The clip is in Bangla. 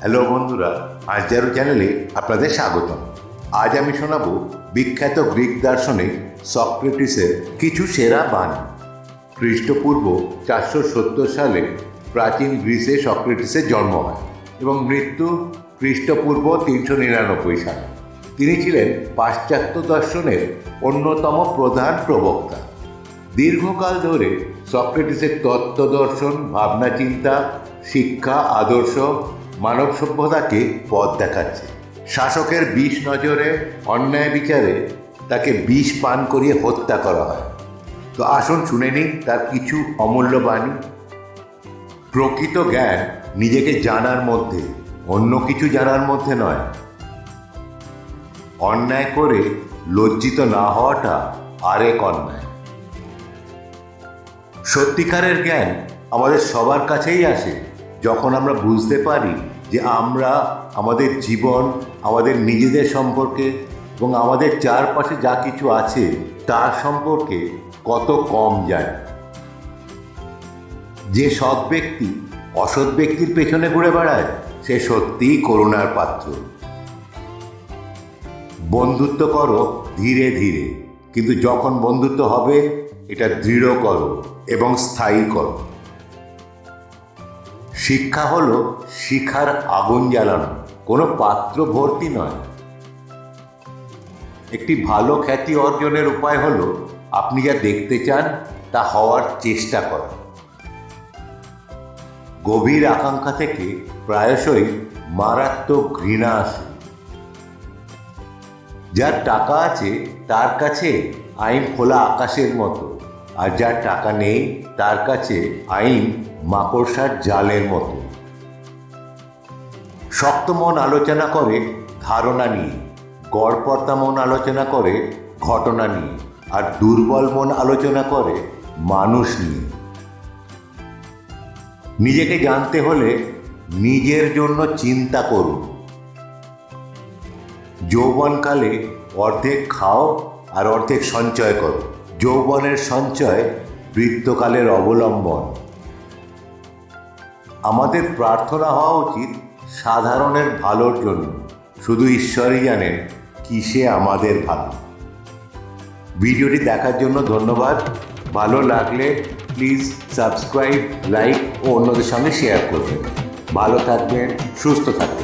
হ্যালো বন্ধুরা, আজজারু চ্যানেলে আপনাদের স্বাগতম। আজ আমি শোনাবো বিখ্যাত গ্রিক দার্শনিক সক্রেটিসের কিছু সেরা বাণী। খ্রিস্টপূর্ব 470 সালে প্রাচীন গ্রিসে সক্রেটিসের জন্ম হয় এবং মৃত্যু খ্রিস্টপূর্ব 399 সালে। তিনি ছিলেন পাশ্চাত্য দর্শনের অন্যতম প্রধান প্রবক্তা। দীর্ঘকাল ধরে সক্রেটিসের তত্ত্ব দর্শন, ভাবনা চিন্তা, শিক্ষা, আদর্শ মানব সভ্যতাকে পথ দেখাচ্ছে। শাসকের বিষ নজরে, অন্যায় বিচারে তাকে বিষ পান করিয়ে হত্যা করা হয়। তো আসুন শুনে নিন তার কিছু অমূল্য বাণী। প্রকৃত জ্ঞান নিজেকে জানার মধ্যে, অন্য কিছু জানার মধ্যে নয়। অন্যায় করে লজ্জিত না হওয়াটা আরেক অন্যায়। সত্যিকারের জ্ঞান আমাদের সবার কাছেই আসে যখন আমরা বুঝতে পারি যে আমরা আমাদের জীবন, আমাদের নিজেদের সম্পর্কে এবং আমাদের চারপাশে যা কিছু আছে তার সম্পর্কে কত কম জানি। যে সৎ ব্যক্তি অসৎ ব্যক্তির পেছনে ঘুরে বেড়ায় সে সত্যিই করুণার পাত্র। বন্ধুত্ব করো ধীরে ধীরে, কিন্তু যখন বন্ধুত্ব হবে এটা দৃঢ় করো এবং স্থায়ী করো। শিক্ষা হলো শিখার আগুন জ্বালানো, কোনো পাত্র ভর্তি নয়। একটি ভালো খ্যাতি অর্জনের উপায় হলো আপনি যা দেখতে চান তা হওয়ার চেষ্টা করা। গভীর আকাঙ্ক্ষা থেকে প্রায়শই মারাত্মক ঘৃণা আসে। যার টাকা আছে তার কাছে আইন খোলা আকাশের মতো, আর যার টাকা নেই তার কাছে আইন মাকড়সার জালের মতো। শক্ত মন আলোচনা করে ধারণা নিয়ে, গড়পড়তা মন আলোচনা করে ঘটনা নিয়ে, আর দুর্বল মন আলোচনা করে মানুষ নিয়ে। নিজেকে জানতে হলে নিজের জন্য চিন্তা করুন। যৌবনকালে অর্ধেক খাও আর অর্ধেক সঞ্চয় করো। যৌবনের সঞ্চয় বৃদ্ধকালের অবলম্বন। আমাদের প্রার্থনা হওয়া উচিত সাধারণের ভালোর জন্য। শুধু ঈশ্বরই জানেন কিসে আমাদের ভালো। ভিডিওটি দেখার জন্য ধন্যবাদ। ভালো লাগলে প্লিজ সাবস্ক্রাইব, লাইক ও অন্যদের সঙ্গে শেয়ার করবেন। ভালো থাকবেন, সুস্থ থাকবেন।